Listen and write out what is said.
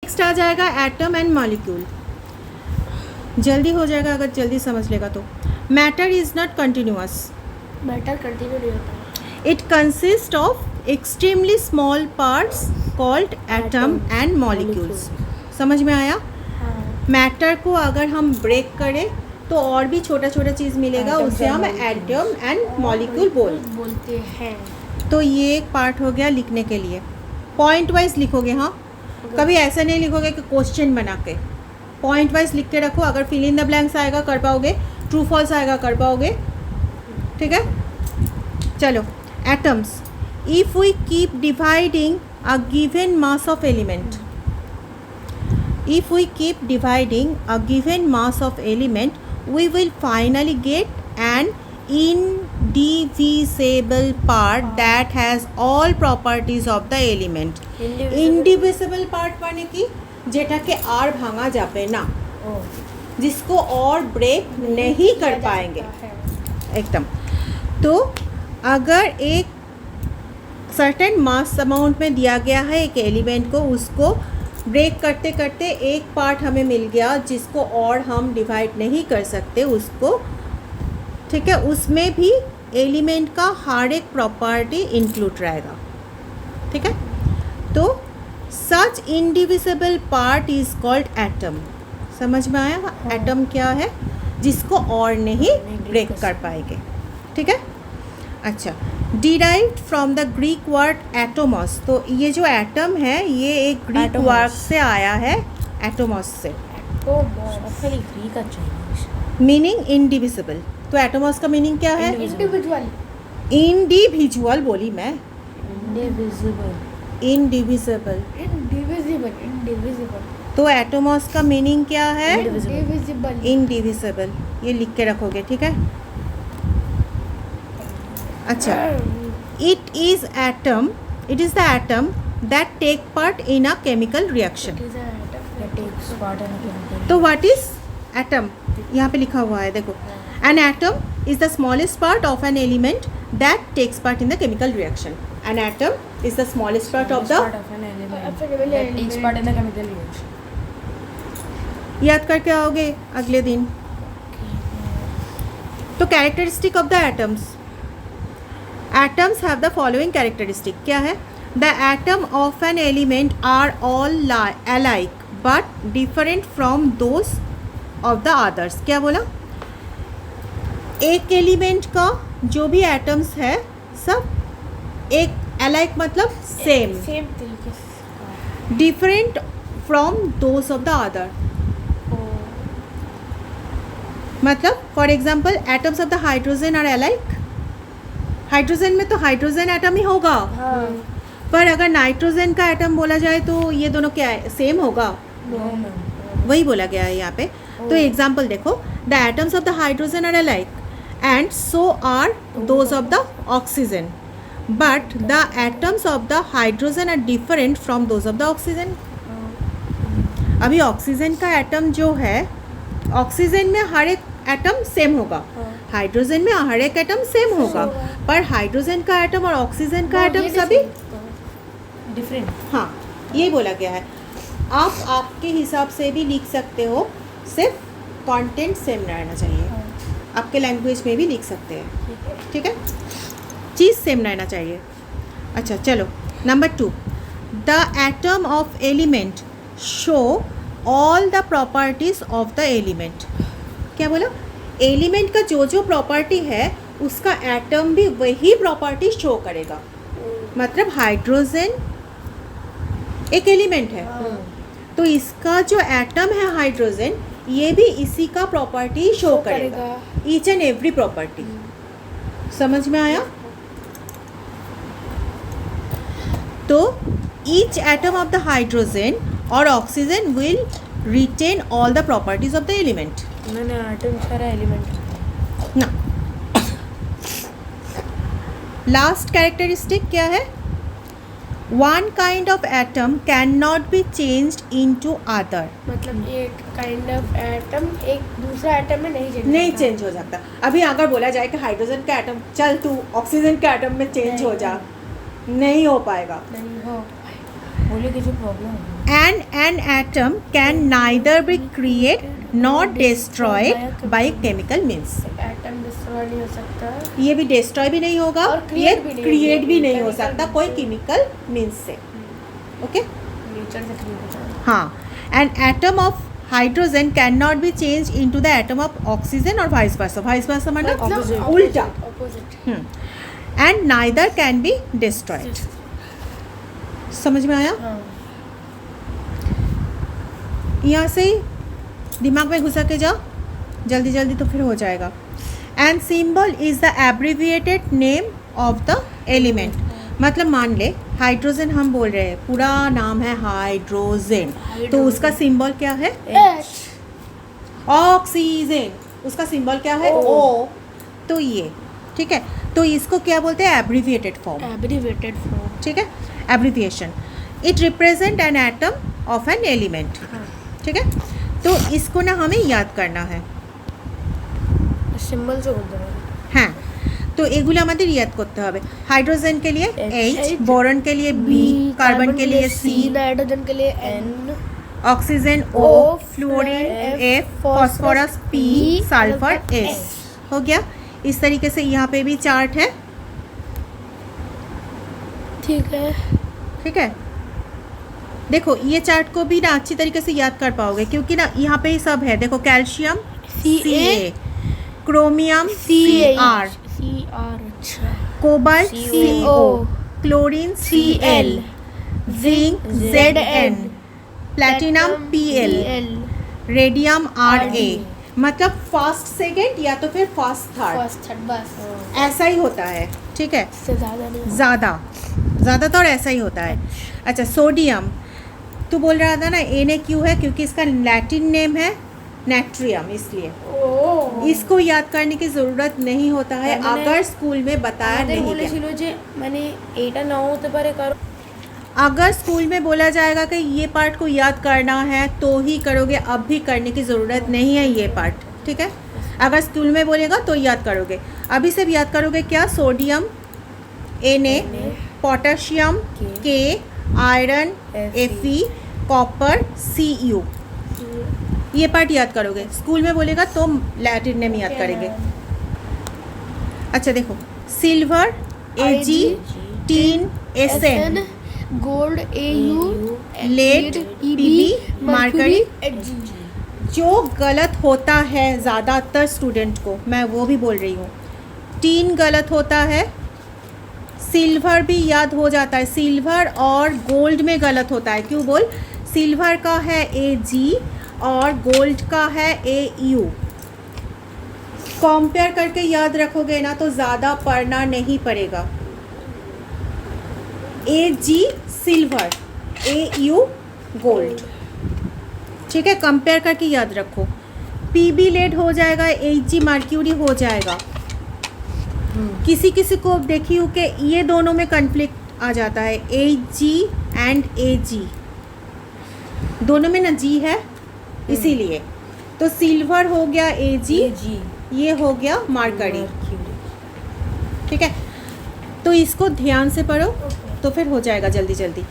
Next आ जाएगा atom and molecule. जल्दी हो जाएगा अगर जल्दी समझ लेगा तो। Matter is not continuous. Matter continue नहीं होता। It consist of extremely small parts called atom and molecules. समझ में आया? मैटर को अगर हम ब्रेक करें तो और भी छोटा छोटा चीज़ मिलेगा, उसे हम एटम एंड मॉलिक्यूल बोलते हैं। तो ये एक पार्ट हो गया लिखने के लिए। पॉइंट वाइज लिखोगे, हाँ, कभी ऐसा नहीं लिखोगे कि क्वेश्चन बना के। पॉइंट वाइज लिख के रखो। अगर फिल इन द ब्लैंक्स आएगा कर पाओगे, ट्रू फॉल्स आएगा कर पाओगे। ठीक है, चलो। Atoms, if we keep dividing a given mass of element, if we keep dividing a given mass of element, we will finally get an indivisible part that has all properties of the element. Indivisible part माने कि जेटाके are भांगा जापे ना, जिसको और break नहीं कर पाएंगे एकदम। तो अगर एक सर्टेन मास अमाउंट में दिया गया है एक एलिमेंट को, उसको ब्रेक करते करते एक पार्ट हमें मिल गया जिसको और हम डिवाइड नहीं कर सकते उसको। ठीक है, उसमें भी एलिमेंट का हर एक प्रॉपर्टी इंक्लूड रहेगा। ठीक है, तो such indivisible part is called atom. समझ में आया? एटम क्या है? जिसको और नहीं ब्रेक कर पाएंगे। ठीक है, अच्छा। Derived from the Greek word atomos. तो ये जो एटम है ये एक ग्रीक वर्ड से आया है, एटोमॉस से। Meaning indivisible. तो एटोमॉस का मीनिंग क्या है? इंडिविजुअल। इंडिविजुअल बोली मैं। इंडिविजिबल। इंडिविजिबल। इंडिविजिबल। इंडिविजिबल। तो एटोमॉस का मीनिंग क्या है? इंडिविजिबल। इंडिविजिबल। ये लिख के रखोगे। ठीक है, अच्छा। It is atom, it is the atom that take part in a chemical reaction. तो व्हाट इज एटम? यहाँ पे लिखा हुआ है, देखो। An atom is the smallest part of an element that takes part in the chemical reaction. An atom is the smallest part of the, याद करके आओगे अगले दिन। तो characteristic of the atoms. Atoms have the following characteristic. क्या है? The atom of an element are all alike but different from those of the others. क्या बोला? एक एलिमेंट का जो भी एटम्स है सब एक alike मतलब सेम तरीके से। different from those of the other. मतलब for example atoms of the hydrogen are alike। Hydrogen में तो हाइड्रोजन एटम ही होगा। पर अगर नाइट्रोजन का एटम बोला जाए तो ये दोनों क्या है? सेम होगा। वही बोला गया है यहाँ पे। तो एग्जाम्पल देखो, the atoms of the hydrogen are alike and so are those of the oxygen, but the atoms of the hydrogen are different from those of the oxygen. अभी ऑक्सीजन का एटम जो है, ऑक्सीजन में हर एक atom same होगा, hydrogen में हर एक atom same होगा, पर हाइड्रोजन का एटम और ऑक्सीजन का एटम सभी डिफरेंट। हाँ, ये बोला गया है। आप आपके हिसाब से भी लिख सकते हो, सिर्फ कंटेंट सेम रहना चाहिए। आपके लैंग्वेज में भी लिख सकते हैं। ठीक है, चीज़ सेम रहना चाहिए। अच्छा, चलो। Number 2, the atom of element show all the properties of the element. क्या बोला? एलिमेंट का जो जो प्रॉपर्टी है उसका एटम भी वही प्रॉपर्टी शो करेगा। मतलब हाइड्रोजन एक एलिमेंट है, तो इसका जो एटम है हाइड्रोजन, ये भी इसी का प्रॉपर्टी शो करेगा, ईच एंड एवरी प्रॉपर्टी। समझ में आया? तो each atom of the hydrogen और oxygen will retain all the properties of the element. मैंने एटम सारा एलिमेंट ना। लास्ट कैरेक्टरिस्टिक क्या है? One kind of atom can not be changed into other. मतलब एक काइंड ऑफ एटम एक दूसरा एटम में नहीं चेंज हो जाता। अभी अगर बोला जाए कि हाइड्रोजन का एटम चल तू ऑक्सीजन के एटम में चेंज हो जा, नहीं हो पाएगा। नहीं हो बोले किसी problem and an atom can neither be create not destroyed by chemical means. Atom destroy नहीं हो सकता, ये भी डिस्ट्रॉय भी नहीं होगा, और ये create भी नहीं क्रिएट होगा, भी नहीं हो chemical सकता means कोई से। केमिकल मीन्स से। ओके नेचर से क्रिएट होता है। हाँ, an atom of hydrogen can not B change into the atom of oxygen और वाइस वर्सा। वाइस वर्सा मतलब उल्टा। Opposite. And neither can be destroyed. समझ में आया? हाँ। यहाँ से ही दिमाग में घुसा के जाओ जल्दी जल्दी, तो फिर हो जाएगा। And symbol is the abbreviated name of the element. मतलब मान ले हाइड्रोजन हम बोल रहे हैं, पूरा नाम है हाइड्रोजन, तो उसका सिंबल क्या है? एच। ऑक्सीजन, उसका सिंबल क्या है? O। ओ। तो ये ठीक है, तो इसको क्या बोलते हैं? Abbreviated form. Abbreviated form. ठीक है, abbreviation. It represent an atom of an element. ठीक है, तो इसको ना हमें याद करना है। সিম্বল যে বলতে হবে। হ্যাঁ, তো এগুলো আমাদের ইয়াদ করতে হবে। হাইড্রোজেন के लिए H, H, बोरॉन के लिए B, कार्बन के लिए C, नाइट्रोजन के लिए N, oxygen O, O, fluorine F, F, phosphorus P, sulphur sulphur S। हो गया। इस तरीके से यहाँ पे भी चार्ट है। ठीक है। ठीक है, देखो ये चार्ट को भी ना अच्छी तरीके से याद कर पाओगे, क्योंकि ना यहाँ पे ही सब है। देखो कैल्शियम Ca, क्रोमियम Cr, अच्छा। Cobalt CO, CO, chlorine Cl, zinc Zn, platinum Pl, radium Ra। मतलब फास्ट सेकेंड या तो फिर फास्ट थर्ड, फर्स्ट थर्ड बस। ऐसा ही होता है। ठीक है, इससे ज़्यादा नहीं। ज़्यादातर ऐसा ही होता है। अच्छा, सोडियम तू बोल रहा था ना Na है, क्योंकि इसका लैटिन नेम है नेट्रियम, इसलिए ओह। इसको याद करने की ज़रूरत नहीं होता है अगर स्कूल में बताया नहीं गया। বলেছিল যে মানে এটা নাও হতে পারে কারণ अगर स्कूल में बोला जाएगा कि ये पार्ट को याद करना है तो ही करोगे, अब भी करने की ज़रूरत नहीं है ये पार्ट। ठीक है, अगर स्कूल में बोलेगा तो याद करोगे। अभी से भी याद करोगे क्या? Sodium Na, potassium K, iron Fe, copper Cu। ये पार्ट याद करोगे। स्कूल में बोलेगा तो लैटिन नेम याद करेंगे। अच्छा देखो, silver Ag, tin Sn, gold AU, lead Pb, mercury. जो गलत होता है ज़्यादातर स्टूडेंट को, मैं वो भी बोल रही हूँ, टीन गलत होता है, सिल्वर भी याद हो जाता है, सिल्वर और गोल्ड में गलत होता है। क्यों बोल? सिल्वर का है Ag और गोल्ड का है AU। कंपेयर करके याद रखोगे ना तो ज़्यादा पढ़ना नहीं पड़ेगा। Ag silver, AU gold. ठीक है, कंपेयर करके याद रखो। Pb लेड हो जाएगा, Ag मर्क्यूरी हो जाएगा। किसी किसी को देखी हूँ कि ये दोनों में कन्फ्लिक्ट आ जाता है, Ag एंड Ag दोनों में ना जी है, इसीलिए। तो सिल्वर हो गया Ag, ये हो गया मरकरी। ठीक है, तो इसको ध्यान से पढ़ो तो फिर हो जाएगा जल्दी जल्दी।